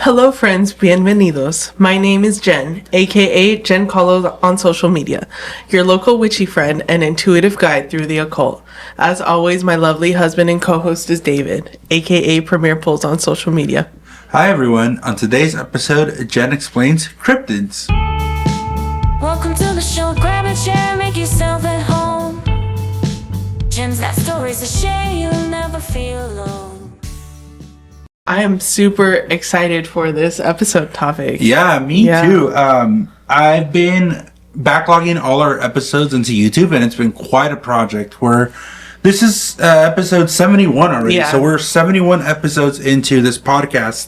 Hello friends, bienvenidos. My name is Jen, aka Jen Colo on social media, your local witchy friend and intuitive guide through the occult. As always, my lovely husband and co-host is David, aka Premier Pulls on social media. Hi everyone, on today's episode, Jen explains cryptids. Welcome to the show, grab a chair, make yourself at home. Jen's got stories to share, you'll never feel alone. I am super excited for this episode topic. Yeah, me too. I've been backlogging all our episodes into YouTube, and it's been quite a project. This is episode 71 already, so we're 71 episodes into this podcast,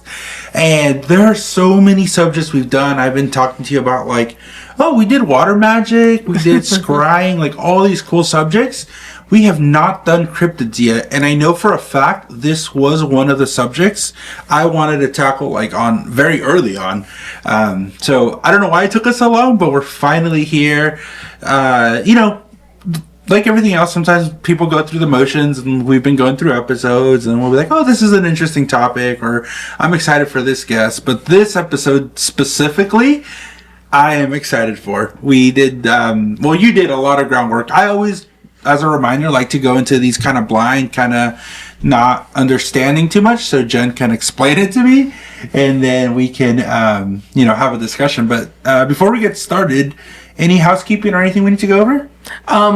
and there are so many subjects we've done. I've been talking to you about, like, we did water magic, we did scrying, like all these cool subjects. We have not done cryptids yet, and I know for a fact this was one of the subjects I wanted to tackle, like, on very early on. So I don't know why it took us so long, but we're finally here. Like everything else, sometimes people go through the motions, and we've been going through episodes, and we'll be like, oh, this is an interesting topic, or I'm excited for this guest. But this episode specifically, I am excited for. We did, you did a lot of groundwork. I always, as a reminder, like to go into these kind of blind, kind of not understanding too much, so Jen can explain it to me, and then we can, have a discussion. But before we get started, any housekeeping or anything we need to go over?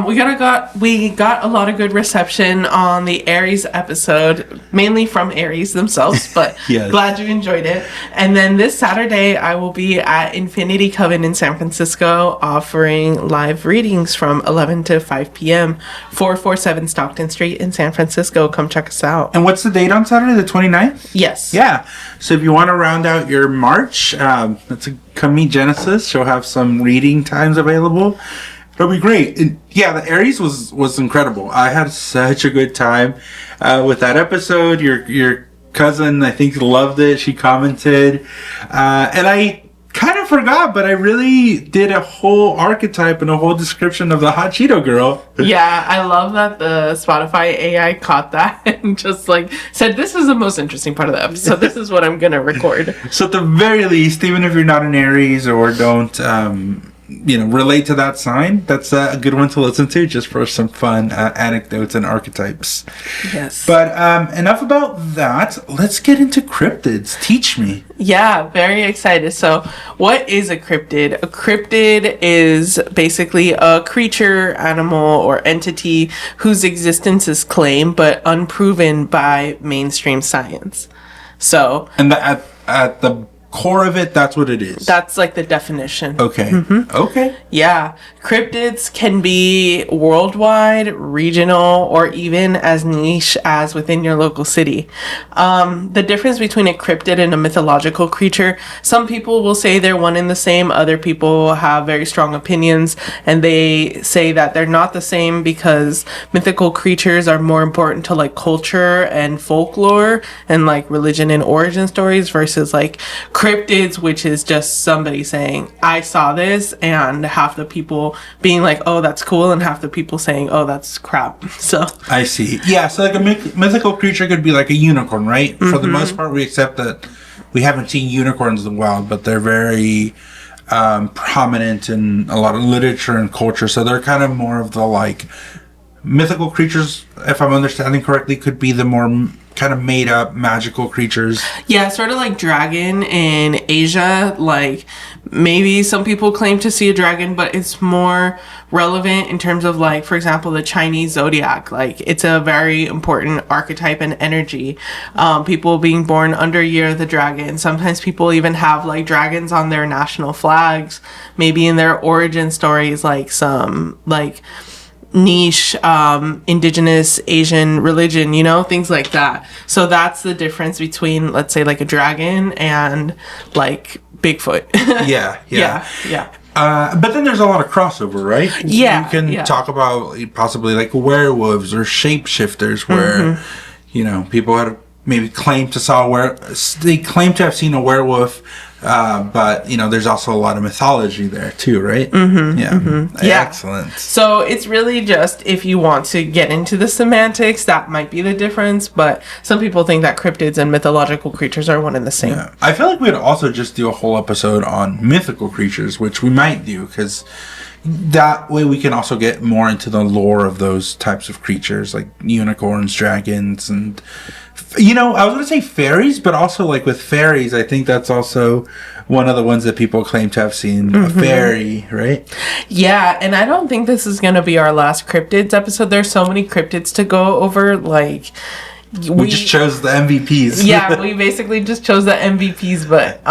We got a lot of good reception on the Aries episode, mainly from Aries themselves, but Yes. Glad you enjoyed it. And then this Saturday, I will be at Infinity Coven in San Francisco offering live readings from 11 to 5 p.m. 447 Stockton Street in San Francisco. Come check us out. And what's the date on Saturday, the 29th? Yes. Yeah. So if you want to round out your March, come meet Genesis. She'll have some reading times available. It'll be great. And the Aries was incredible. I had such a good time with that episode. Your cousin, I think, loved it. She commented. And I kind of forgot, but I really did a whole archetype and a whole description of the hot Cheeto girl. Yeah, I love that the Spotify AI caught that and just said, this is the most interesting part of the episode. This is what I'm going to record. So at the very least, even if you're not an Aries or don't relate to that sign, that's a good one to listen to, just for some fun anecdotes and archetypes. Yes. But enough about that. Let's get into cryptids. Teach me. Yeah, very excited. So what is a cryptid? A cryptid is basically a creature, animal, or entity whose existence is claimed but unproven by mainstream science. So, And at the core of it, that's what it is. That's like the definition. Okay. Mm-hmm. Okay. Yeah. Cryptids can be worldwide, regional, or even as niche as within your local city. The difference between a cryptid and a mythological creature, some people will say they're one and the same. Other people have very strong opinions, and they say that they're not the same because mythical creatures are more important to culture and folklore and religion and origin stories versus cryptids, which is just somebody saying, I saw this, and half the people being like, oh, that's cool, and half the people saying, oh, that's crap. So I see. Yeah, so a mythical creature could be like a unicorn, right? Mm-hmm. For the most part, we accept that we haven't seen unicorns in the wild, but they're very prominent in a lot of literature and culture, so they're kind of more of the mythical creatures, if I'm understanding correctly, could be the more kind of made up magical creatures. Yeah, sort of like dragon in Asia. Maybe some people claim to see a dragon, but it's more relevant in terms of for example, the Chinese zodiac. It's a very important archetype and energy. People being born under Year of the Dragon. Sometimes people even have dragons on their national flags, maybe in their origin stories, some niche indigenous Asian religion, things like that. So that's the difference between, let's say, a dragon and Bigfoot. Yeah. But then there's a lot of crossover, right? Yeah. You can talk about possibly werewolves or shapeshifters where people had maybe claim to have seen a werewolf But there's also a lot of mythology there too, right? Yeah. Excellent. So it's really just, if you want to get into the semantics, that might be the difference, but some people think that cryptids and mythological creatures are one and the same. I feel like we'd also just do a whole episode on mythical creatures, which we might do, because that way we can also get more into the lore of those types of creatures, like unicorns, dragons, and I was going to say fairies, but also like with fairies, I think that's also one of the ones that people claim to have seen a fairy, right? Yeah, and I don't think this is going to be our last cryptids episode. There's so many cryptids to go over, like... We just chose the MVPs. Yeah, we basically just chose the MVPs, but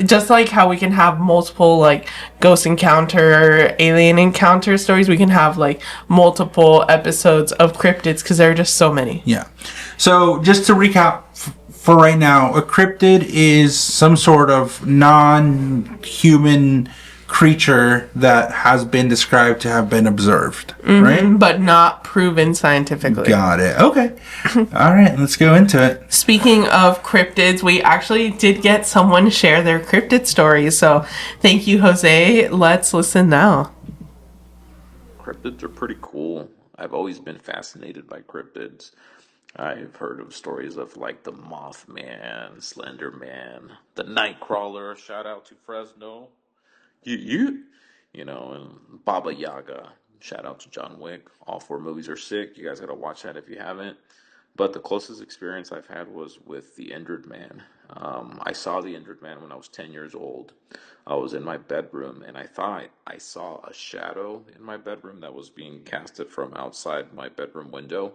just like how we can have multiple like ghost encounter, alien encounter stories, we can have like multiple episodes of cryptids because there are just so many. Yeah. So just to recap for right now, a cryptid is some sort of non-human creature that has been described to have been observed, right? But not proven scientifically. Got it. Okay. All right, let's go into it. Speaking of cryptids, we actually did get someone share their cryptid story, so thank you, Jose. Let's listen now. Cryptids are pretty cool. I've always been fascinated by cryptids. I've heard of stories of like the Mothman, Slender Man, the Nightcrawler. Shout out to Fresno. And Baba Yaga. Shout out to John Wick. All 4 movies are sick. You guys gotta watch that if you haven't. But the closest experience I've had was with the Injured Man. I saw the Injured Man when I was 10 years old. I was in my bedroom and I thought I saw a shadow in my bedroom that was being casted from outside my bedroom window.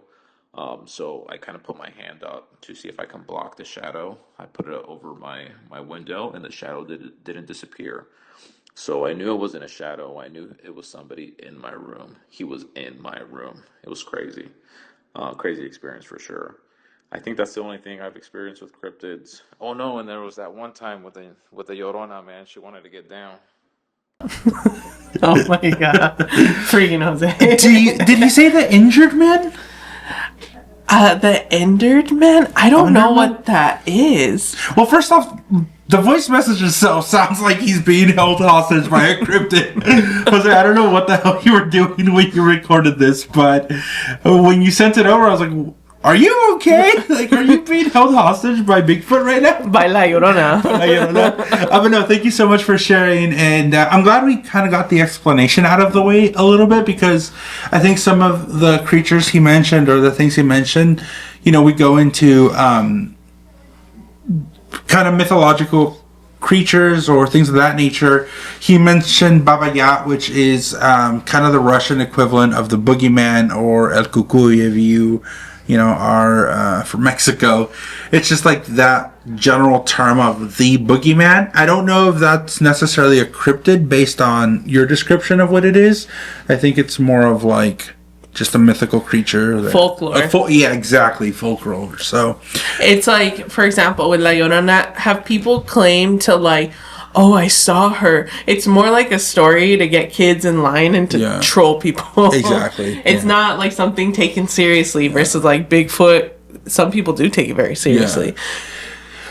So I kind of put my hand up to see if I can block the shadow. I put it over my window and the shadow didn't disappear. So I knew it wasn't a shadow. I knew it was somebody in my room. He was in my room. It was crazy. Crazy experience for sure. I think that's the only thing I've experienced with cryptids. Oh no, and there was that one time with the Llorona, man. She wanted to get down. Oh my god. Freaking Jose. Did you say the Injured Man? The Injured Man? I don't know what that is. Well, first off, the voice message itself sounds like he's being held hostage by a cryptid. Jose, I don't know what the hell you were doing when you recorded this, but when you sent it over, I was like, are you okay? Like, are you being held hostage by Bigfoot right now? By La Llorona. But no, thank you so much for sharing, and I'm glad we kind of got the explanation out of the way a little bit, because I think some of the creatures he mentioned, or the things he mentioned, we go into kind of mythological creatures or things of that nature. He mentioned Baba Yaga, which is kind of the Russian equivalent of the boogeyman, or El Cucuy if you are from Mexico. It's just like that general term of the boogeyman. I don't know if that's necessarily a cryptid based on your description of what it is. I think it's more of like just a mythical creature. Folklore. Yeah, exactly. Folklore. So it's like, for example, with La Llorona, have people claim to like, oh, I saw her. It's more like a story to get kids in line and to troll people. Exactly. It's not like something taken seriously versus like Bigfoot. Some people do take it very seriously. Yeah.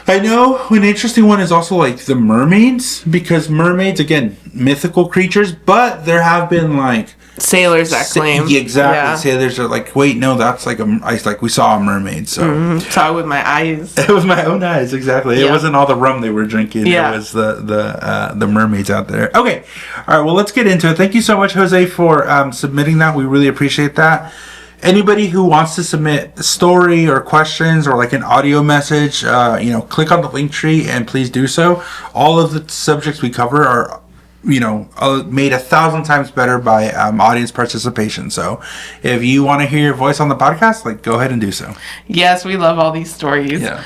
I know an interesting one is also like the mermaids, because mermaids, again, mythical creatures, but there have been like sailors that claim. Yeah, exactly. Yeah. Sailors are like, wait, no, that's like we saw a mermaid. So saw it with my eyes. It was my own eyes, exactly. Yeah. It wasn't all the rum they were drinking. Yeah. It was the mermaids out there. Okay, all right. Well, let's get into it. Thank you so much, Jose, for submitting that. We really appreciate that. Anybody who wants to submit a story or questions or like an audio message, click on the link tree and please do so. All of the subjects we cover are, made 1,000 times better by audience participation. So if you want to hear your voice on the podcast, go ahead and do so. Yes, we love all these stories. Yeah.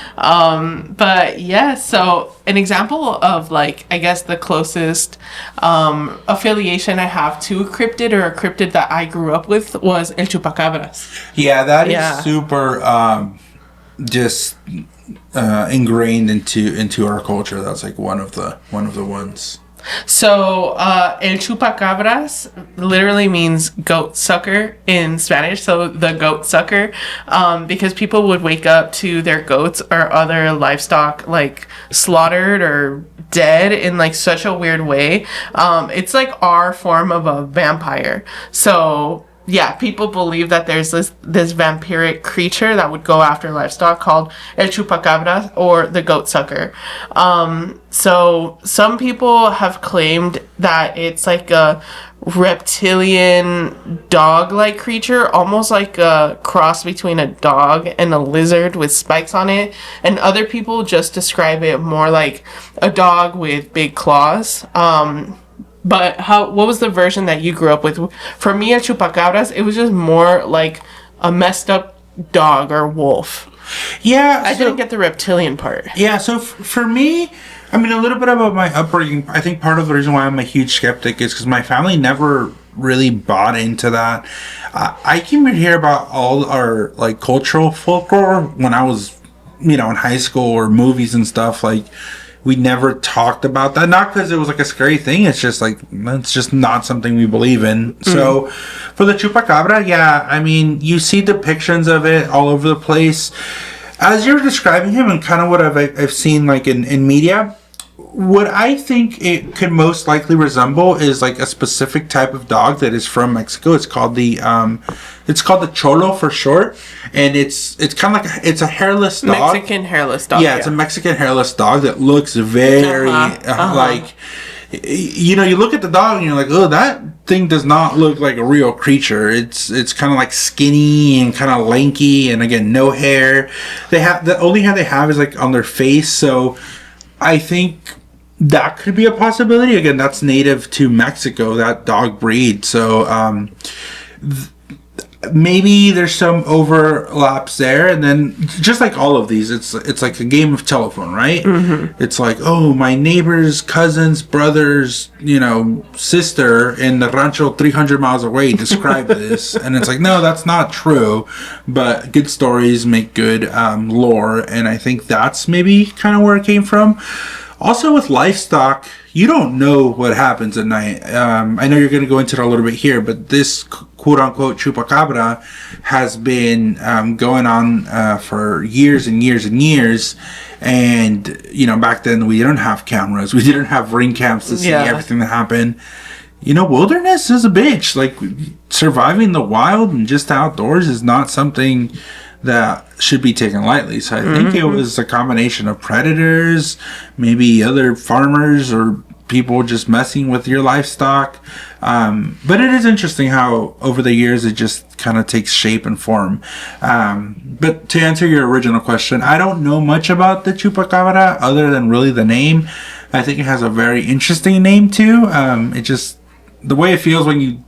But yeah, so an example of I guess the closest affiliation I have to a cryptid, or a cryptid that I grew up with, was El Chupacabra. Yeah, that is super ingrained into our culture. That's one of the ones. So, el chupacabras literally means goat sucker in Spanish. So, the goat sucker, because people would wake up to their goats or other livestock like slaughtered or dead in like such a weird way. It's like our form of a vampire. So, yeah, people believe that there's this vampiric creature that would go after livestock called el chupacabra or the goat sucker. So some people have claimed that it's like a reptilian dog-like creature, almost like a cross between a dog and a lizard with spikes on it. And other people just describe it more like a dog with big claws. But what was the version that you grew up with? For me, at Chupacabras, it was just more like a messed up dog or wolf. Yeah. I didn't get the reptilian part. Yeah, so for me, I mean, a little bit about my upbringing. I think part of the reason why I'm a huge skeptic is because my family never really bought into that. I came to hear about all our, like, cultural folklore when I was, in high school or movies and stuff, like... We never talked about that. Not because it was like a scary thing. It's just like, it's just not something we believe in. So for the Chupacabra, yeah, I mean, you see depictions of it all over the place. As you're describing him and kind of what I've seen like in media, what I think it could most likely resemble is like a specific type of dog that is from Mexico. It's called the Cholo for short, and it's kind of like it's a hairless dog. Mexican hairless dog. Yeah, it's a Mexican hairless dog that looks very like, you look at the dog and you're like, oh, that thing does not look like a real creature. It's kind of like skinny and kind of lanky, and again, no hair. They have the only hair they have is like on their face, so I think that could be a possibility. Again, that's native to Mexico, that dog breed. So maybe there's some overlaps there. And then just like all of these, it's like a game of telephone, right? Mm-hmm. It's like, oh, my neighbor's cousin's brother's, sister in the rancho 300 miles away described this. And it's like, no, that's not true. But good stories make good lore. And I think that's maybe kind of where it came from. Also with livestock, you don't know what happens at night. I know you're going to go into it a little bit here, but this quote-unquote Chupacabra has been going on for years and years and years. And, back then we didn't have cameras. We didn't have ring cams to see everything that happened. Wilderness is a bitch. Like, surviving the wild and just outdoors is not something that should be taken lightly. So I think it was a combination of predators, maybe other farmers or people just messing with your livestock. But it is interesting how over the years it just kind of takes shape and form. But to answer your original question, I don't know much about the Chupacabra other than really the name. I think it has a very interesting name too. It just, the way it feels when you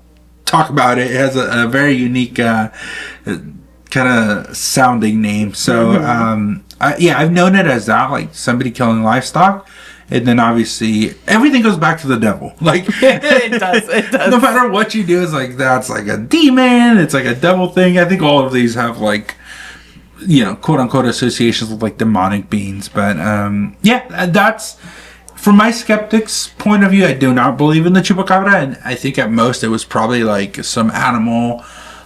talk about it, it has a very unique kind of sounding name. So I've known it as that, like somebody killing livestock, and then obviously everything goes back to the devil. Like it does. No matter what you do, it's like that's like a demon, it's like a devil thing. I think all of these have like quote unquote associations with like demonic beings. But that's from my skeptic's point of view. I do not believe in the Chupacabra, and I think at most it was probably like some animal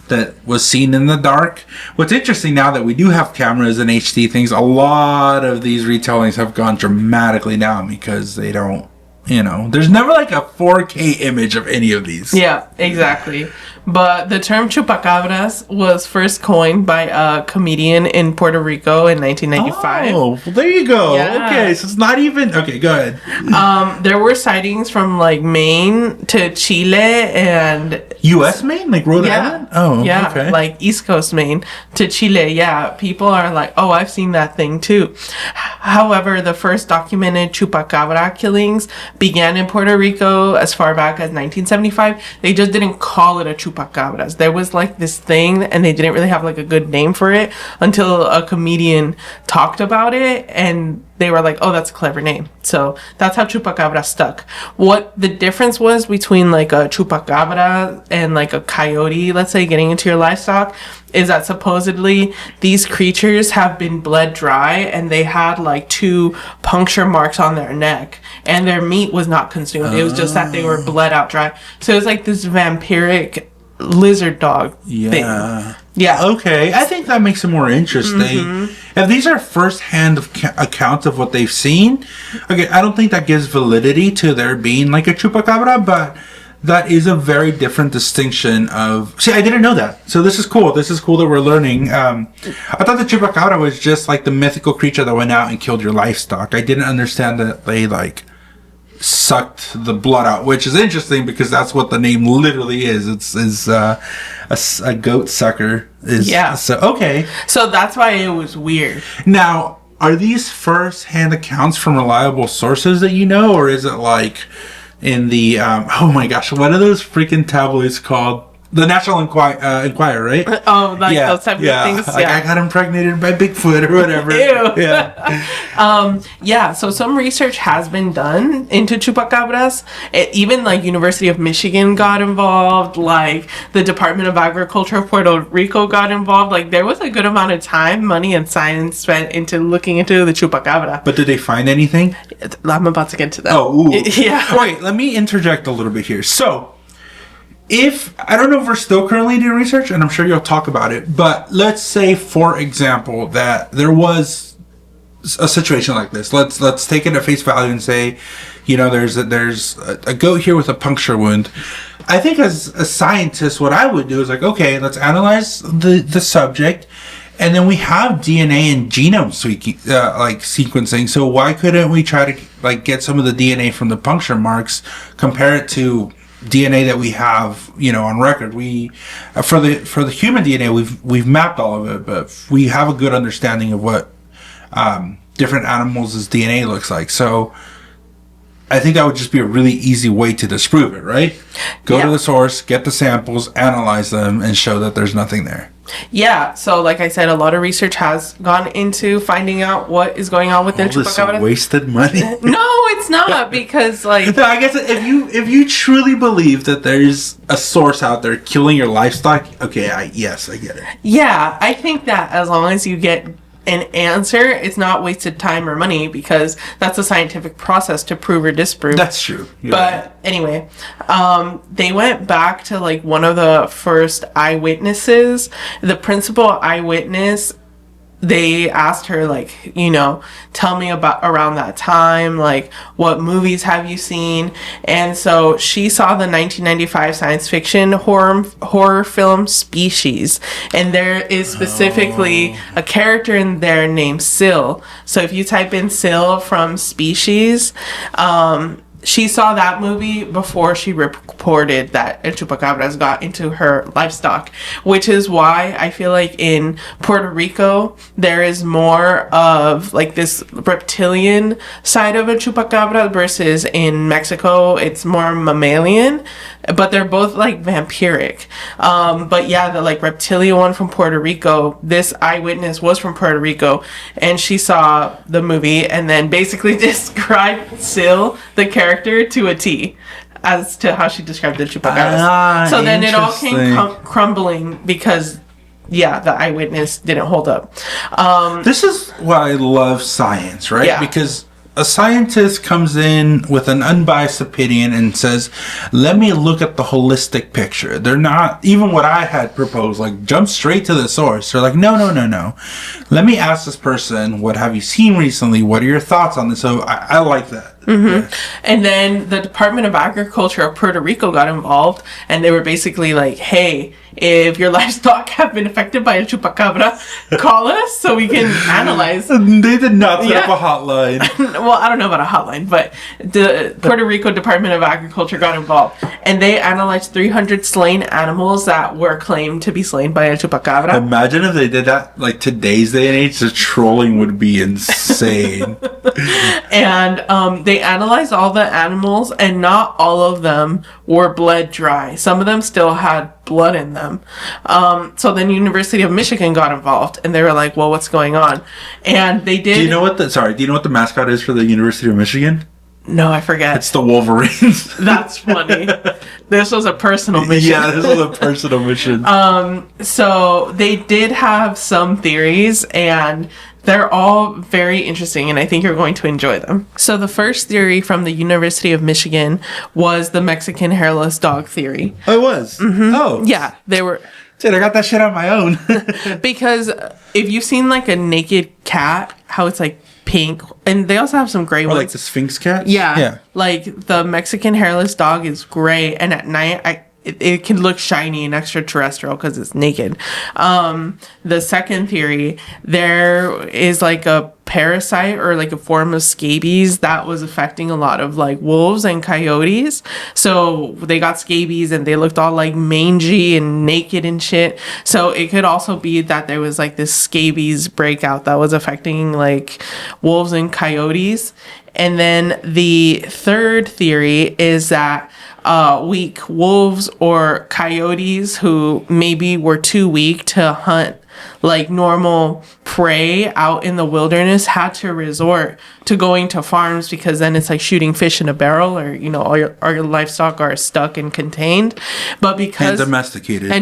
that was seen in the dark. What's interesting now that we do have cameras and HD things, a lot of these retellings have gone dramatically down because they don't, there's never like a 4K image of any of these. Yeah, exactly. But the term chupacabras was first coined by a comedian in Puerto Rico in 1995. Oh, well, there you go. Yeah. Okay, so it's not even... Okay, go ahead. There were sightings from, like, Maine to Chile and... U.S. Maine? Like Rhode Island? Oh, yeah, okay. Like East Coast Maine to Chile. Yeah, people are like, oh, I've seen that thing too. However, the first documented chupacabra killings began in Puerto Rico as far back as 1975. They just didn't call it a chupacabra. chupacabras. There was like this thing, and they didn't really have like a good name for it until a comedian talked about it, and they were like, oh, that's a clever name. So that's how chupacabra stuck. What the difference was between like a chupacabra and like a coyote, let's say, getting into your livestock, is that supposedly these creatures have been bled dry, and they had like 2 puncture marks on their neck, and their meat was not consumed. It was just that they were bled out dry. So it was like this vampiric lizard dog thing. Yeah. Okay. I think that makes it more interesting. If these are first-hand accounts of what they've seen, okay, I don't think that gives validity to there being like a chupacabra, but that is a very different distinction of... See, I didn't know that. So this is cool. This is cool that we're learning. I thought the chupacabra was just like the mythical creature that went out and killed your livestock. I didn't understand that they like sucked the blood out, which is interesting because that's what the name literally is. It's a goat sucker. So okay. So that's why it was weird. Now, are these first-hand accounts from reliable sources that you know, or is it like in the oh my gosh, what are those freaking tabloids called? The National Enquirer, right? Oh, like those type of things. Like I got impregnated by Bigfoot or whatever. Ew. Yeah. So some research has been done into chupacabras. Even like University of Michigan got involved. Like the Department of Agriculture of Puerto Rico got involved. Like there was a good amount of time, money, and science spent into looking into the chupacabra. But did they find anything? I'm about to get to that. Oh, ooh. Yeah. Wait, let me interject a little bit here. So, if I don't know if we're still currently doing research, and I'm sure you'll talk about it, but let's say, for example, that there was a situation like this. Let's take it at face value and say, you know, there's a goat here with a puncture wound. I think as a scientist, what I would do is like, okay, let's analyze the subject, and then we have DNA and genome sequencing. So why couldn't we try to like get some of the DNA from the puncture marks, compare it to DNA that we have, you know, on record? We for the human DNA, we've mapped all of it, but we have a good understanding of what different animals' DNA looks like. So I think that would just be a really easy way to disprove it, right? Go to the source, get the samples, analyze them, and show that there's nothing there. Yeah, so like I said, a lot of research has gone into finding out what is going on with the chupacabra. Wasted money. No, it's not, because like no, I guess if you truly believe that there's a source out there killing your livestock, okay, I get it. Yeah, I think that as long as you get an answer, it's not wasted time or money, because that's a scientific process to prove or disprove. That's true. But anyway, they went back to like one of the first eyewitnesses, the principal eyewitness. They asked her, like, you know, tell me about around that time, like, what movies have you seen? And so she saw the 1995 science fiction horror film Species, and there is specifically a character in there named Syl. So if you type in Syl from Species, she saw that movie before she reported that chupacabras got into her livestock, which is why I feel like in Puerto Rico there is more of like this reptilian side of a chupacabra versus in Mexico it's more mammalian, but they're both like vampiric. But yeah, the like reptilian one from Puerto Rico, this eyewitness was from Puerto Rico, and she saw the movie and then basically described Syl, the character, to a T as to how she described the chupacabras. So then it all came crumbling because the eyewitness didn't hold up. This is why I love science, right? Yeah. Because a scientist comes in with an unbiased opinion and says, let me look at the holistic picture. They're not, even what I had proposed, like jump straight to the source. They're like, no. Let me ask this person, what have you seen recently? What are your thoughts on this? So I like that. Mm-hmm. Yeah. And then the Department of Agriculture of Puerto Rico got involved, and they were basically like, hey, if your livestock have been affected by a chupacabra, call us so we can analyze. They did not set up a hotline. Well, I don't know about a hotline, but the Puerto Rico Department of Agriculture got involved, and they analyzed 300 slain animals that were claimed to be slain by a chupacabra. Imagine if they did that like today's day and age. The trolling would be insane. And they analyzed all the animals, and not all of them were bled dry. Some of them still had blood in them. So then University of Michigan got involved, and they were like, well, what's going on? And they did... Do you know what the mascot is for the University of Michigan? No, I forget. It's the Wolverines. That's funny. This was a personal mission. Yeah, this was a personal mission. So they did have some theories, and they're all very interesting, and I think you're going to enjoy them. So the first theory from the University of Michigan was the Mexican hairless dog theory. Oh, it was? Mm-hmm. Oh. Yeah, they were... Dude, I got that shit on my own. Because if you've seen like a naked cat, how it's like pink, and they also have some gray ones. Like the Sphinx cat? Yeah. Like the Mexican hairless dog is gray, and at night it can look shiny and extraterrestrial because it's naked. The second theory, there is like a parasite or like a form of scabies that was affecting a lot of like wolves and coyotes. So they got scabies and they looked all like mangy and naked and shit. So it could also be that there was like this scabies breakout that was affecting like wolves and coyotes. And then the third theory is that weak wolves or coyotes who maybe were too weak to hunt like normal prey out in the wilderness had to resort to going to farms, because then it's like shooting fish in a barrel, or you know, all your livestock are stuck and contained. But because domesticated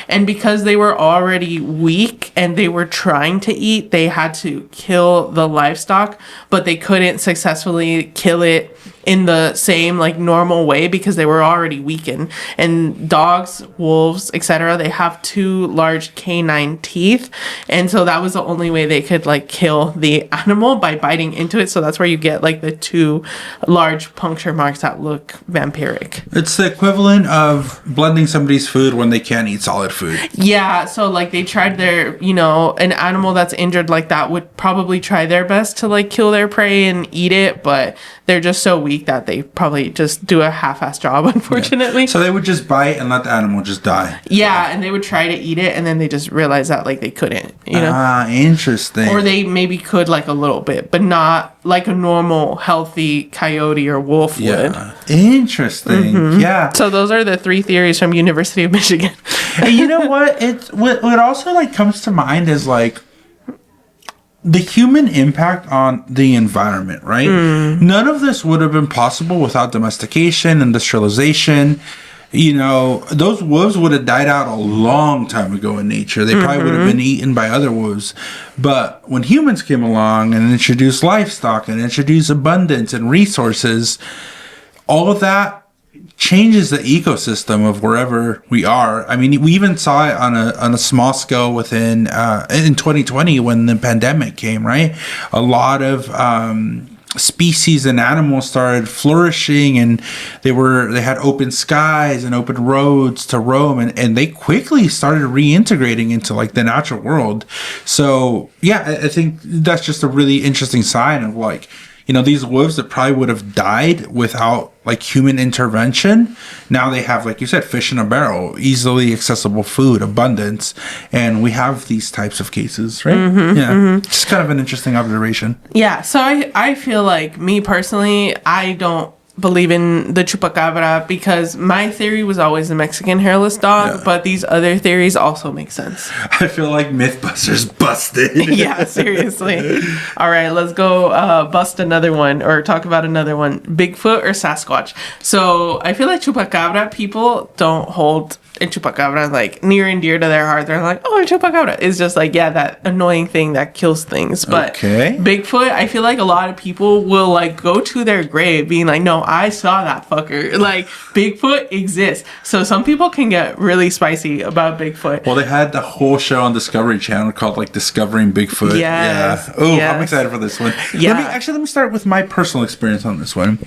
and because they were already weak and they were trying to eat, they had to kill the livestock, but they couldn't successfully kill it in the same like normal way because they were already weakened. And dogs, wolves, etc., they have two large canine teeth, and so that was the only way they could like kill the animal, by biting into it. So that's where you get like the two large puncture marks that look vampiric. It's the equivalent of blending somebody's food when they can't eat solid food. Yeah, so like they tried their, you know, an animal that's injured like that would probably try their best to like kill their prey and eat it, but they're just so weak that they probably just do a half-ass job, unfortunately. Yeah. So they would just bite and let the animal just die. Yeah, and they would try to eat it, and then they just realized that like they couldn't, you know. Ah, interesting. Or they maybe could like a little bit, but not like a normal healthy coyote or wolf would. Interesting. Mm-hmm. Yeah. So those are the three theories from University of Michigan. And you know what? What also like comes to mind is like the human impact on the environment, right? None of this would have been possible without domestication, industrialization. You know, those wolves would have died out a long time ago in nature. They probably would have been eaten by other wolves. But when humans came along and introduced livestock and introduced abundance and resources, all of that changes the ecosystem of wherever we are. I mean, we even saw it on a small scale within in 2020 when the pandemic came, right? A lot of species and animals started flourishing, and they had open skies and open roads to roam, and they quickly started reintegrating into like the natural world. So yeah, I think that's just a really interesting sign of like, you know, these wolves that probably would have died without like human intervention, now they have, like you said, fish in a barrel, easily accessible food, abundance, and we have these types of cases, right? Just kind of an interesting observation. Yeah, so I feel like, me personally, I don't believe in the Chupacabra, because my theory was always the Mexican hairless dog, but these other theories also make sense. I feel like Mythbusters busted. Yeah, seriously. All right, let's go bust another one, or talk about another one. Bigfoot or Sasquatch? So I feel like Chupacabra people don't hold a Chupacabra like near and dear to their heart. They're like, oh, a Chupacabra. It's just like, yeah, that annoying thing that kills things. But Bigfoot, I feel like a lot of people will like go to their grave being like, no, I saw that fucker. Like, Bigfoot exists. So some people can get really spicy about Bigfoot. Well, they had the whole show on Discovery Channel called like Discovering Bigfoot. Yes. Yeah. Oh, I'm excited for this one. Yeah. Let me start with my personal experience on this one.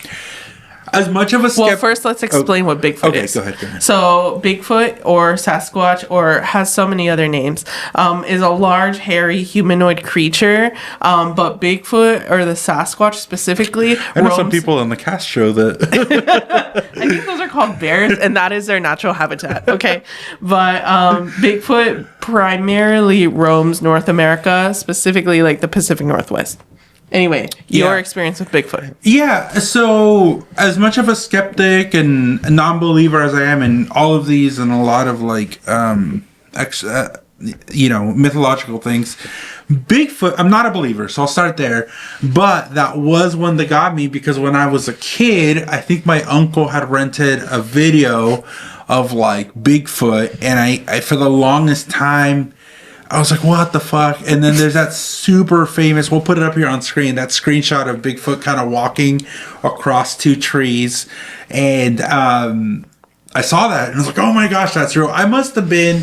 As much of a well, first let's explain what Bigfoot is. Okay, go ahead. So Bigfoot, or Sasquatch, or has so many other names, is a large, hairy, humanoid creature. But Bigfoot, or the Sasquatch specifically, I know some people on the cast show that. I think those are called bears, and that is their natural habitat. Okay, but Bigfoot primarily roams North America, specifically like the Pacific Northwest. Anyway, your Yeah. experience with Bigfoot. Yeah, so as much of a skeptic and a non-believer as I am in all of these and a lot of like mythological things, Bigfoot, I'm not a believer, so I'll start there. But that was one that got me because when I was a kid, I think my uncle had rented a video of like Bigfoot, and I for the longest time I was like, what the fuck? And then there's that super famous, we'll put it up here on screen, that screenshot of Bigfoot kind of walking across two trees. And I saw that and I was like, oh my gosh, that's real. I must have been,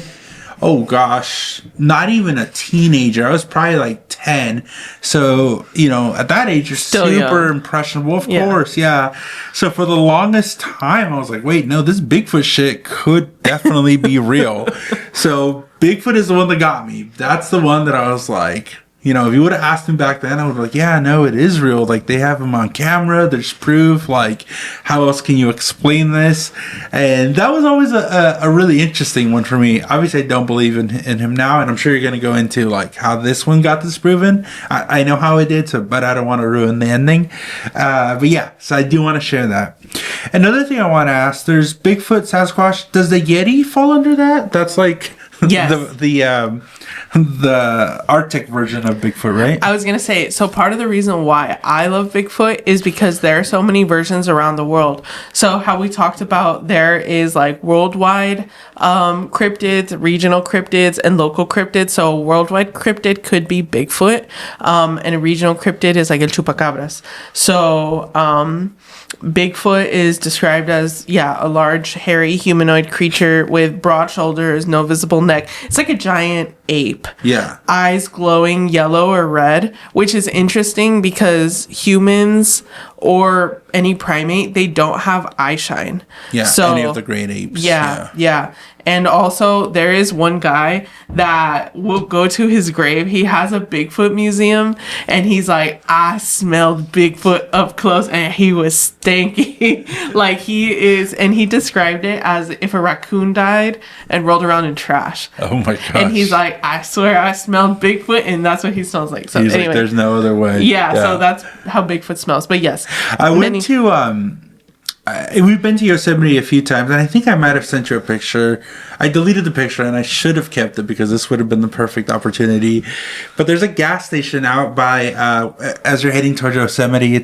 oh gosh, not even a teenager. I was probably like 10. So, at that age, you're Still super young. impressionable, of course. Yeah. So for the longest time, I was like, wait, no, this Bigfoot shit could definitely be real. So Bigfoot is the one that got me. That's the one that I was like, if you would have asked me back then, I would be like, yeah, no, it is real. Like, they have him on camera. There's proof. Like, how else can you explain this? And that was always a really interesting one for me. Obviously, I don't believe in him now, and I'm sure you're going to go into, like, how this one got disproven. I know how it did, but I don't want to ruin the ending. But yeah, so I do want to share that. Another thing I want to ask, there's Bigfoot, Sasquatch. Does the Yeti fall under that? That's like... Yes. The Arctic version of Bigfoot, right? I was going to say, so part of the reason why I love Bigfoot is because there are so many versions around the world. So how we talked about, there is like worldwide cryptids, regional cryptids, and local cryptids. So a worldwide cryptid could be Bigfoot, and a regional cryptid is like el Chupacabras. So Bigfoot is described as, a large, hairy, humanoid creature with broad shoulders, no visible neck. It's like a giant ape. Yeah. Eyes glowing yellow or red, which is interesting because humans or any primate, they don't have eye shine. Yeah, so, any of the great apes. Yeah. And also, there is one guy that will go to his grave. He has a Bigfoot museum, and he's like, I smelled Bigfoot up close, and he was stinky. Like, he is, and he described it as if a raccoon died and rolled around in trash. Oh my gosh. And he's like, I swear I smelled Bigfoot, and that's what he smells like. So he's anyway, like, there's no other way. Yeah, so that's how Bigfoot smells. But yes. I went to, we've been to Yosemite a few times, and I think I might have sent you a picture. I deleted the picture, and I should have kept it because this would have been the perfect opportunity. But there's a gas station out by, as you're heading towards Yosemite.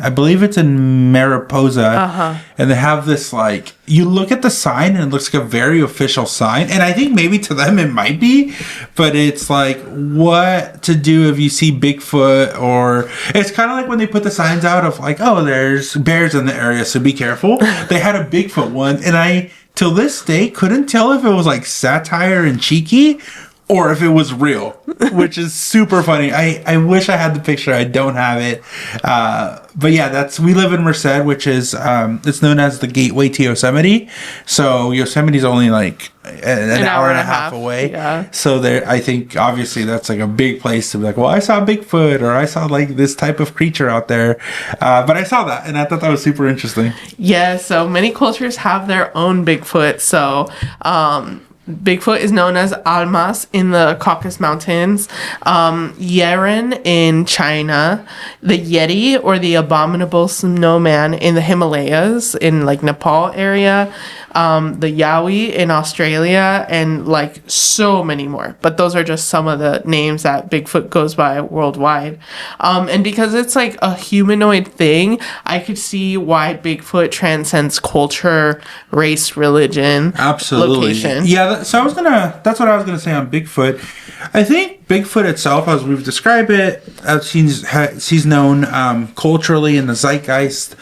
I believe it's in Mariposa. And they have this, like, you look at the sign, and it looks like a very official sign. And I think maybe to them it might be, but it's like, what to do if you see Bigfoot, or it's kind of like when they put the signs out of like, oh, there's bears in the area, so be careful. They had a Bigfoot one, and I, till this day, couldn't tell if it was like satire and cheeky or if it was real, which is super funny. I wish I had the picture. I don't have it. But yeah, we live in Merced, which is, it's known as the gateway to Yosemite. So Yosemite's only like an hour and a half away. Yeah. So I think obviously that's like a big place to be like, well, I saw Bigfoot, or I saw like this type of creature out there. But I saw that, and I thought that was super interesting. Yeah, so many cultures have their own Bigfoot. So, Bigfoot is known as Almas in the Caucasus Mountains, Yeren in China, the Yeti or the abominable snowman in the Himalayas in like Nepal area, the Yowie in Australia, and like so many more. But those are just some of the names that Bigfoot goes by worldwide. And because it's like a humanoid thing, I could see why Bigfoot transcends culture, race, religion, absolutely, location. Yeah. So that's what I was gonna say on Bigfoot. I think Bigfoot itself, as we've described it, as he's known culturally in the zeitgeist,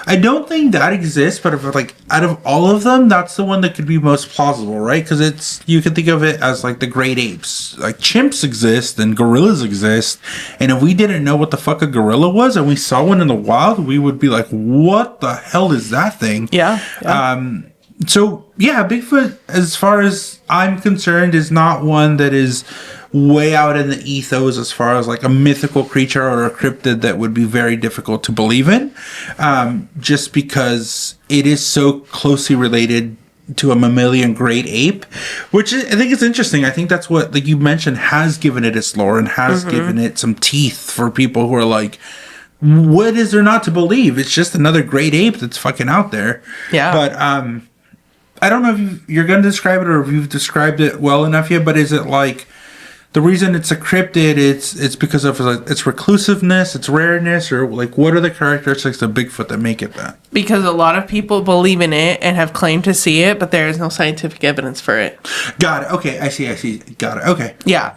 I don't think that exists, but if like out of all of them, that's the one that could be most plausible, right? Because you can think of it as like the great apes. Like chimps exist and gorillas exist, and if we didn't know what the fuck a gorilla was and we saw one in the wild, we would be like, what the hell is that thing? Yeah. So yeah, Bigfoot, as far as I'm concerned, is not one that is way out in the ethos as far as like a mythical creature or a cryptid that would be very difficult to believe in, just because it is so closely related to a mammalian great ape, which I think is interesting. I think that's what, like you mentioned, has given it its lore and has given it some teeth for people who are like, what is there not to believe? It's just another great ape that's fucking out there. Yeah. But I don't know if you're going to describe it or if you've described it well enough yet, but is it like the reason it's a cryptid, it's because of like, its reclusiveness, its rareness, or like what are the characteristics of Bigfoot that make it that? Because a lot of people believe in it and have claimed to see it, but there is no scientific evidence for it. Got it. Okay, I see. Got it. Okay. Yeah.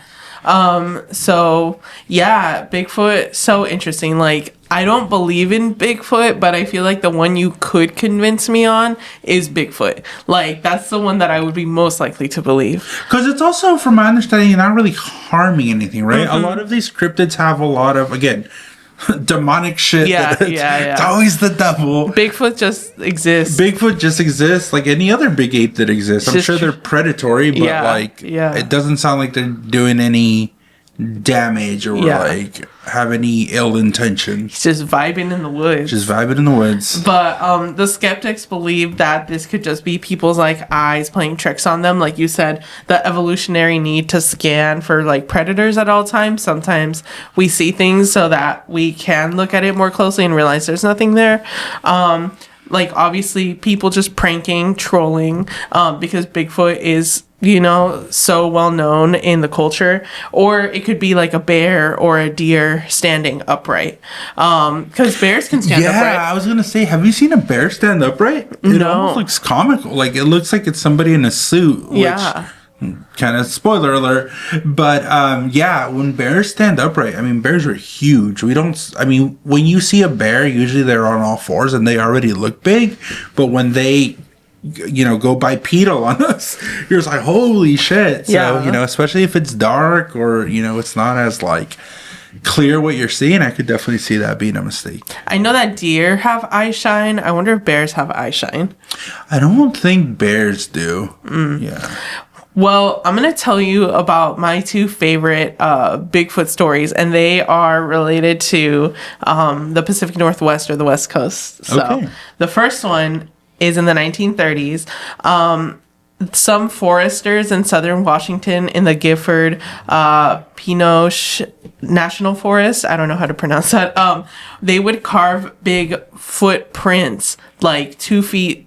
So yeah, Bigfoot, so interesting. Like, I don't believe in Bigfoot, but I feel like the one you could convince me on is Bigfoot. Like, that's the one that I would be most likely to believe. Because it's also, from my understanding, not really harming anything, right? A lot of these cryptids have a lot of, again, demonic shit. Yeah. It's always the devil. Bigfoot just exists. Bigfoot just exists like any other big ape that exists. I'm sure they're predatory, but it doesn't sound like they're doing any damage or like have any ill intention. He's just vibing in the woods. But the skeptics believe that this could just be people's like eyes playing tricks on them. Like you said, the evolutionary need to scan for like predators at all times. Sometimes we see things so that we can look at it more closely and realize there's nothing there. Like obviously people just pranking, trolling, because Bigfoot is, you know, so well known in the culture. Or it could be like a bear or a deer standing upright, because bears can stand upright. I was gonna say, have you seen a bear stand upright? It almost looks comical. Like, it looks like it's somebody in a suit, which kind of spoiler alert. But when bears stand upright, I mean, bears are huge. When you see a bear, usually they're on all fours and they already look big, but when they go bipedal on us, you're just like, holy shit. So, especially if it's dark or, it's not as like clear what you're seeing, I could definitely see that being a mistake. I know that deer have eye shine. I wonder if bears have eye shine. I don't think bears do. Yeah. Well, I'm going to tell you about my two favorite Bigfoot stories, and they are related to the Pacific Northwest or the West Coast. So the first one is in the 1930s. Some foresters in southern Washington in the Gifford Pinot National Forest, I don't know how to pronounce that, they would carve big footprints, like 2 feet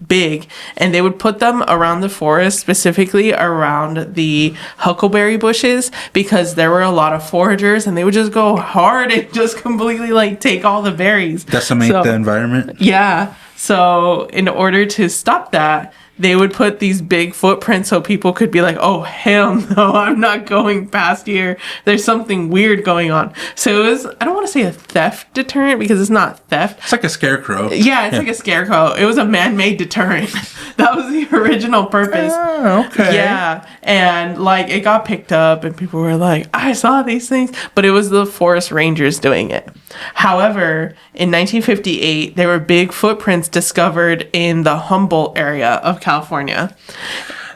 big, and they would put them around the forest, specifically around the huckleberry bushes, because there were a lot of foragers and they would just go hard and just completely like take all the berries. Decimate the environment. Yeah. So in order to stop that, they would put these big footprints so people could be like, oh, hell no, I'm not going past here. There's something weird going on. So it was, I don't want to say a theft deterrent because it's not theft. It's like a scarecrow. Yeah, it's like a scarecrow. It was a man-made deterrent. That was the original purpose. Oh, okay. Yeah. And like it got picked up and people were like, I saw these things. But it was the forest rangers doing it. However, in 1958, there were big footprints discovered in the Humboldt area of California.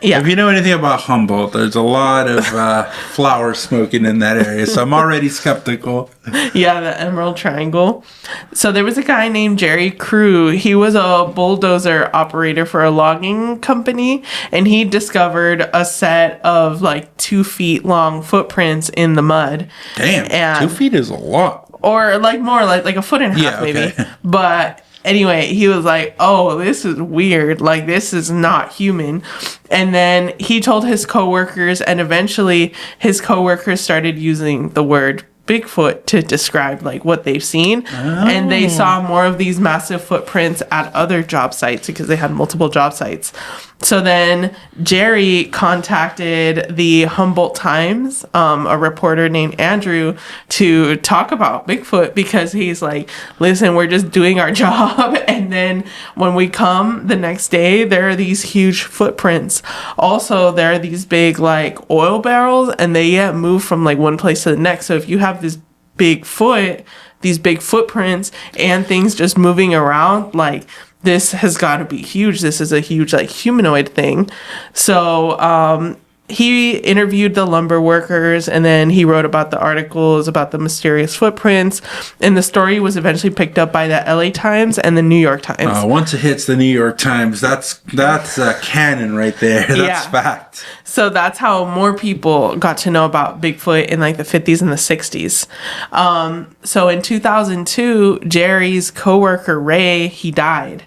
Yeah. If you know anything about Humboldt, there's a lot of flower smoking in that area, so I'm already skeptical. Yeah, the Emerald Triangle. So there was a guy named Jerry Crew. He was a bulldozer operator for a logging company, and he discovered a set of like 2 feet long footprints in the mud. Damn, and 2 feet is a lot. Or like more like a foot and a half, maybe. But anyway, he was like, oh, this is weird. Like, this is not human. And then he told his coworkers, and eventually his coworkers started using the word Bigfoot to describe like what they've seen. And they saw more of these massive footprints at other job sites because they had multiple job sites. So then Jerry contacted the Humboldt Times, a reporter named Andrew, to talk about Bigfoot, because he's like, listen, we're just doing our job. And then when we come the next day, there are these huge footprints. Also, there are these big like oil barrels, and they get moved from like one place to the next. So if you have this big foot, these big footprints and things just moving around, like, this has got to be huge. This is a huge like humanoid thing. So he interviewed the lumber workers, and then he wrote about the articles about the mysterious footprints, and the story was eventually picked up by the LA Times and the New York Times. Once it hits the New York Times, that's canon right there. That's fact. So that's how more people got to know about Bigfoot in like the 50s and the 60s. So in 2002, Jerry's coworker Ray, he died.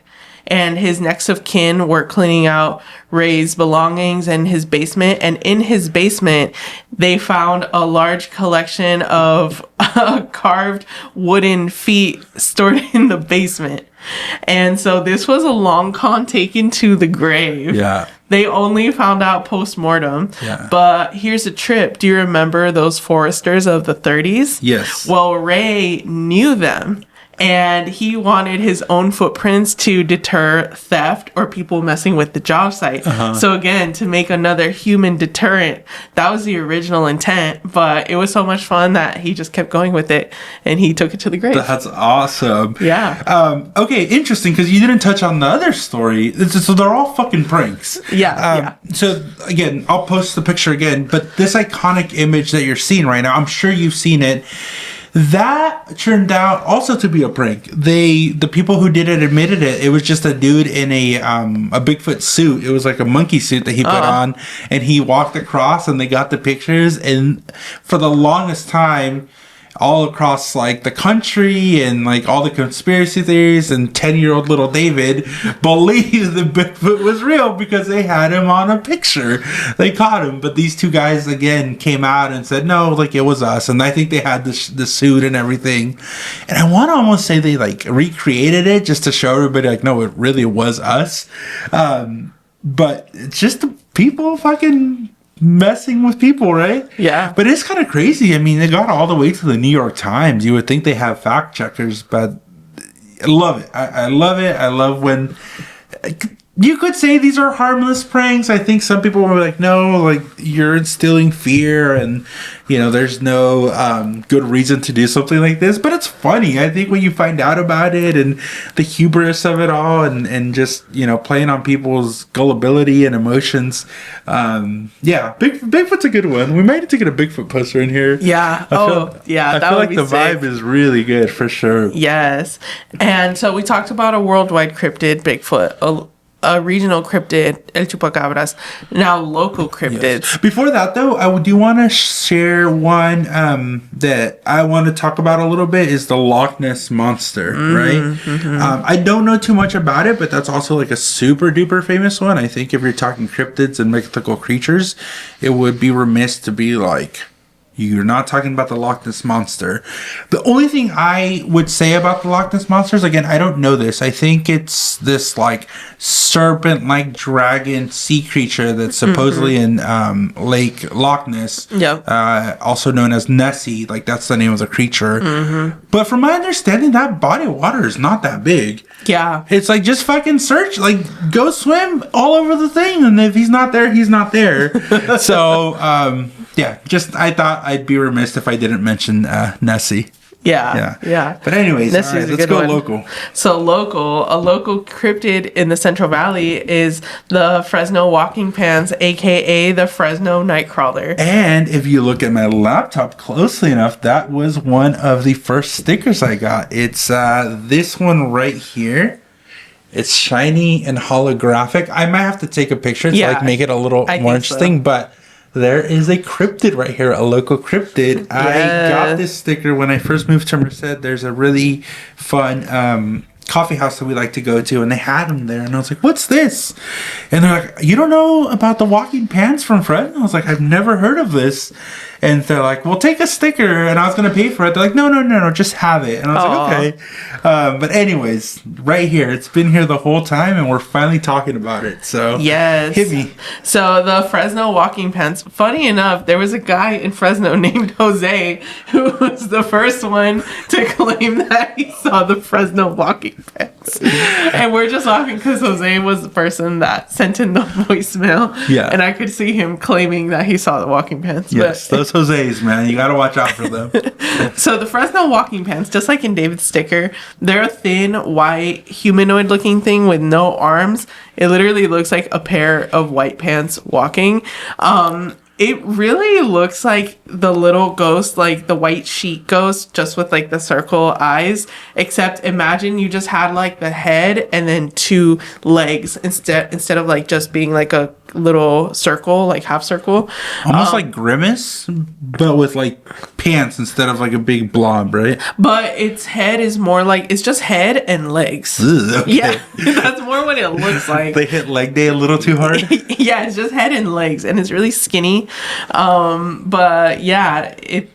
And his next of kin were cleaning out Ray's belongings in his basement. And in his basement, they found a large collection of carved wooden feet stored in the basement. And so this was a long con taken to the grave. Yeah. They only found out post-mortem. Yeah. But here's a trip. Do you remember those foresters of the 30s? Yes. Well, Ray knew them. And he wanted his own footprints to deter theft or people messing with the job site. So again, to make another human deterrent. That was the original intent, but it was so much fun that he just kept going with it, and he took it to the grave. That's awesome. Yeah. Okay, interesting, because you didn't touch on the other story. So they're all fucking pranks. Yeah. So again, I'll post the picture again, but this iconic image that you're seeing right now, I'm sure you've seen it. That turned out also to be a prank. The people who did it admitted it. It was just a dude in a Bigfoot suit. It was like a monkey suit that he put on, and he walked across, and they got the pictures. And for the longest time, all across like the country and like all the conspiracy theories, and 10-year-old little David believed that Bigfoot was real because they had him on a picture. They caught him, but these two guys again came out and said no, like it was us. And I think they had the suit and everything. And I want to almost say they like recreated it just to show everybody like no, it really was us. But it's just the people fucking messing with people, right? Yeah. But it's kind of crazy. I mean, they got all the way to the New York Times. You would think they have fact checkers, but I love it. I love it. I love when you could say these are harmless pranks. I think some people will be like, no, like you're instilling fear, and you know, there's no good reason to do something like this. But it's funny. I think when you find out about it and the hubris of it all, and just, you know, playing on people's gullibility and emotions. Yeah, Bigfoot's a good one. We might have to get a Bigfoot poster in here. Yeah. I feel like the vibe is really good for sure. Yes. And so we talked about a worldwide cryptid, Bigfoot, a regional cryptid, El Chupacabras, now local cryptids. Yes. Before that, though, I do want to share one that I want to talk about a little bit is the Loch Ness Monster, right? Mm-hmm. I don't know too much about it, but that's also like a super duper famous one. I think if you're talking cryptids and mythical creatures, it would be remiss to be like, you're not talking about the Loch Ness Monster. The only thing I would say about the Loch Ness Monsters, again, I don't know this. I think it's this like serpent-like dragon sea creature that's supposedly in Lake Loch Ness. Yep. Also known as Nessie. Like that's the name of the creature. Mm-hmm. But from my understanding, that body of water is not that big. Yeah. It's like just fucking search, like go swim all over the thing, and if he's not there, he's not there. So yeah, just I thought I'd be remiss if I didn't mention Nessie. Yeah. But anyways, all right, let's go local. So a local cryptid in the Central Valley is the Fresno Walking Pants, aka the Fresno Nightcrawler. And if you look at my laptop closely enough, that was one of the first stickers I got. It's this one right here. It's shiny and holographic. I might have to take a picture to like make it a little more interesting, but there is a cryptid right here, a local cryptid. Yeah. I got this sticker when I first moved to Merced. There's a really fun coffee house that we like to go to, and they had them there, and I was like, what's this? And they're like, you don't know about the walking pants from Fresno? I was like, I've never heard of this. And they're like, well, take a sticker, and I was going to pay for it. They're like, no, just have it. And I was like, okay. But anyways, right here, it's been here the whole time, and we're finally talking about it. So yes, hit me. So the Fresno Walking Pants, funny enough, there was a guy in Fresno named Jose who was the first one to claim that he saw the Fresno Walking Pants. And we're just laughing because Jose was the person that sent in the voicemail. Yeah. And I could see him claiming that he saw the walking pants. Yes, those Jose's, man. You got to watch out for them. So the Fresno walking pants, just like in David's sticker, they're a thin, white, humanoid-looking thing with no arms. It literally looks like a pair of white pants walking. It really looks like the little ghost, like the white sheet ghost, just with like the circle eyes. Except imagine you just had like the head and then two legs instead of like just being like a little circle, like half circle. Almost like Grimace, but with like pants instead of like a big blob, right? But its head is more like, it's just head and legs. Ugh, okay. Yeah, that's more what it looks like. They hit leg day a little too hard. Yeah, it's just head and legs, and it's really skinny. But yeah, it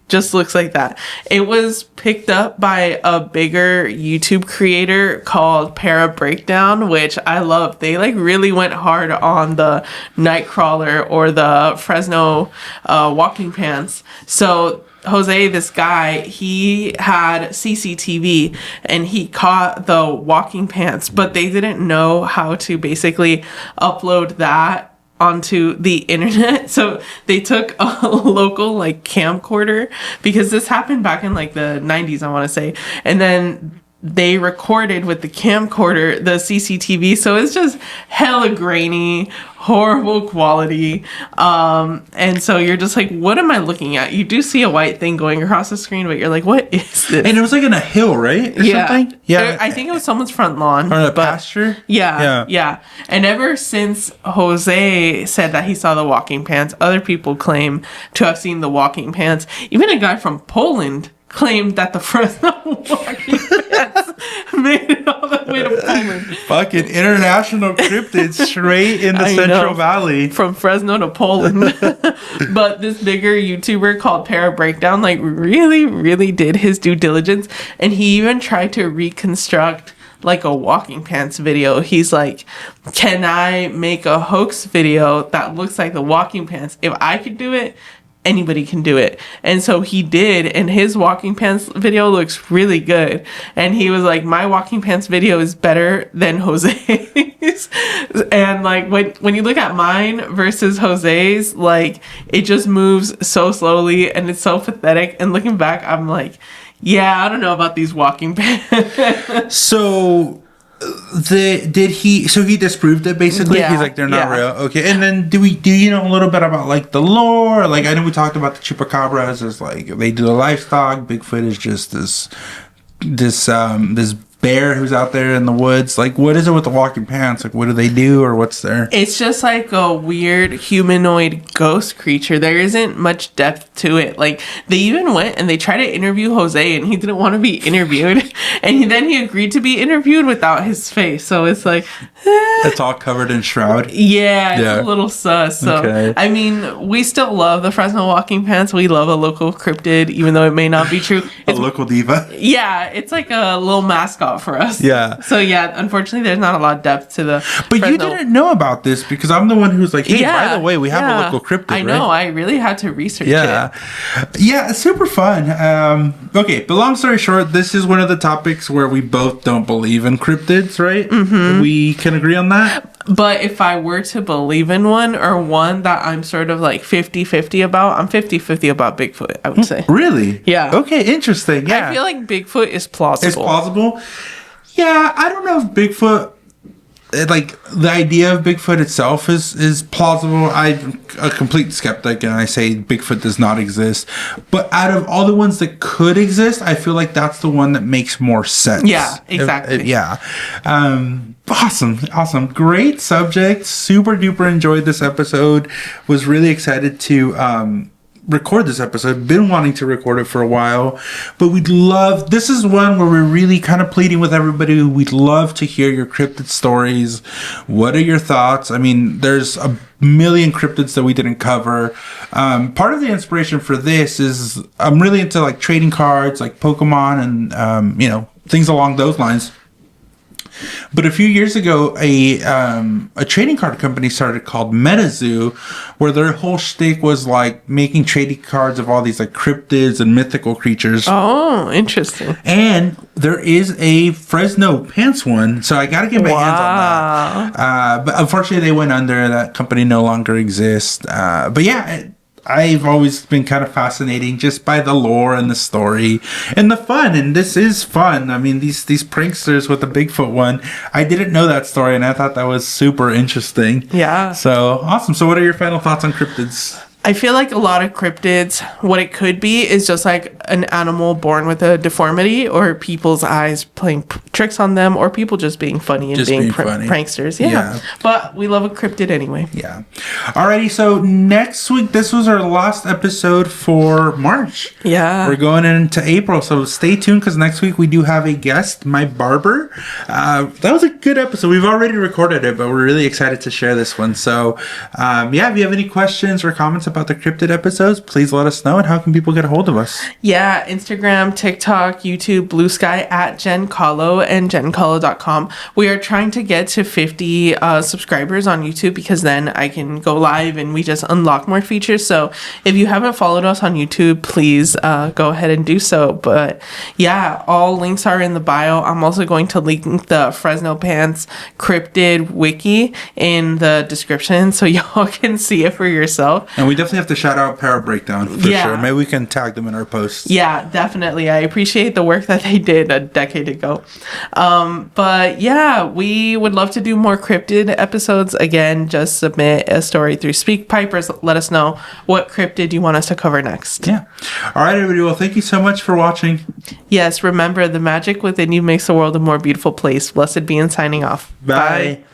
just looks like that. It was picked up by a bigger YouTube creator called Para Breakdown, which I love. They like really went hard on the Nightcrawler or the Fresno walking pants. So Jose, this guy, he had CCTV and he caught the walking pants, but they didn't know how to basically upload that onto the internet. So they took a local like camcorder, because this happened back in like the 90s, I want to say. And then they recorded with the camcorder the CCTV, so it's just hella grainy, horrible quality, and so you're just like, what am I looking at? You do see a white thing going across the screen, but you're like, what is this? And it was like in a hill, right? Or something? Yeah. I think it was someone's front lawn or a pasture. Yeah. And ever since Jose said that he saw the walking pants, other people claim to have seen the walking pants. Even a guy from Poland claimed that the Fresno walking pants made it all the way to Poland. Fucking international cryptids straight in the Central Valley. From Fresno to Poland. But this bigger YouTuber called Para Breakdown like really did his due diligence, and he even tried to reconstruct like a walking pants video. He's like, can I make a hoax video that looks like the walking pants? If I could do it, anybody can do it. And so he did, and his walking pants video looks really good. And he was like, my walking pants video is better than Jose's. And like when you look at mine versus Jose's, like it just moves so slowly and it's so pathetic. And looking back, I'm like, yeah, I don't know about these walking pants. So he disproved it basically? Yeah, he's like, they're not real. Okay. And then do you know a little bit about like the lore? Like I know we talked about the Chupacabras as like they do the livestock. Bigfoot is just this bear who's out there in the woods. Like what is it with the walking pants? Like what do they do, or what's there? It's just like a weird humanoid ghost creature. There isn't much depth to it. Like they even went and they tried to interview Jose, and he didn't want to be interviewed, and then he agreed to be interviewed without his face. So it's like it's all covered in shroud. Yeah, it's a little sus. So okay. I mean, we still love the Fresno walking pants. We love a local cryptid, even though it may not be true. It's a local diva. Yeah, it's like a little mascot for us. Yeah. So yeah, unfortunately, there's not a lot of depth to the. But Fresno. You didn't know about this because I'm the one who's like, hey, by the way, we have a local cryptid. I know. Right? I really had to research it. Yeah, it's super fun. Okay, but long story short, this is one of the topics where we both don't believe in cryptids, right? Mm-hmm. We can agree on that. But if I were to believe in one, or one that I'm sort of like 50-50 about, I'm 50-50 about Bigfoot, I would say. Really? Yeah. Okay, interesting. Yeah. I feel like Bigfoot is plausible. It's plausible? Yeah, I don't know if Bigfoot, like the idea of Bigfoot itself is plausible. I'm a complete skeptic and I say Bigfoot does not exist. But out of all the ones that could exist, I feel like that's the one that makes more sense. Yeah, exactly. Awesome. Great subject. Super duper enjoyed this episode. Was really excited to record this episode. Been wanting to record it for a while, but this is one where we're really kind of pleading with everybody. We'd love to hear your cryptid stories. What are your thoughts? I mean, there's a million cryptids that we didn't cover. Part of the inspiration for this is I'm really into like trading cards, like Pokemon and things along those lines. But a few years ago, a trading card company started called MetaZoo, where their whole shtick was like making trading cards of all these like cryptids and mythical creatures. Oh, interesting. And there is a Fresno Pants one, so I gotta get my hands on that. But unfortunately, they went under. That company no longer exists. But yeah, I've always been kind of fascinating just by the lore and the story and the fun. And this is fun. I mean, these pranksters with the Bigfoot one, I didn't know that story, and I thought that was super interesting. Yeah. So awesome. So what are your final thoughts on cryptids? I feel like a lot of cryptids, what it could be is just like an animal born with a deformity, or people's eyes playing tricks on them, or people just being funny and Just being being funny. pranksters. Yeah. But we love a cryptid anyway. Yeah. Alrighty, so next week, this was our last episode for March. Yeah. We're going into April, so stay tuned because next week we do have a guest, my barber. That was a good episode. We've already recorded it, but we're really excited to share this one. So, yeah, if you have any questions or comments about the cryptid episodes, please let us know. And how can people get a hold of us? Yeah, Instagram, TikTok, YouTube, Blue Sky at Jen Kahlo and jenkahlo.com. We are trying to get to 50 subscribers on YouTube, because then I can go live and we just unlock more features. So if you haven't followed us on YouTube, please go ahead and do so. But yeah, all links are in the bio. I'm also going to link the Fresno Pants cryptid wiki in the description so y'all can see it for yourself. And we definitely have to shout out Para Breakdown for Yeah. sure. Maybe we can tag them in our posts. Yeah, definitely. I appreciate the work that they did a decade ago. But yeah, we would love to do more cryptid episodes. Again, just submit a story through SpeakPipe, or let us know what cryptid you want us to cover next. Yeah. All right, everybody. Well, thank you so much for watching. Yes, remember, the magic within you makes the world a more beautiful place. Blessed be, and signing off. Bye.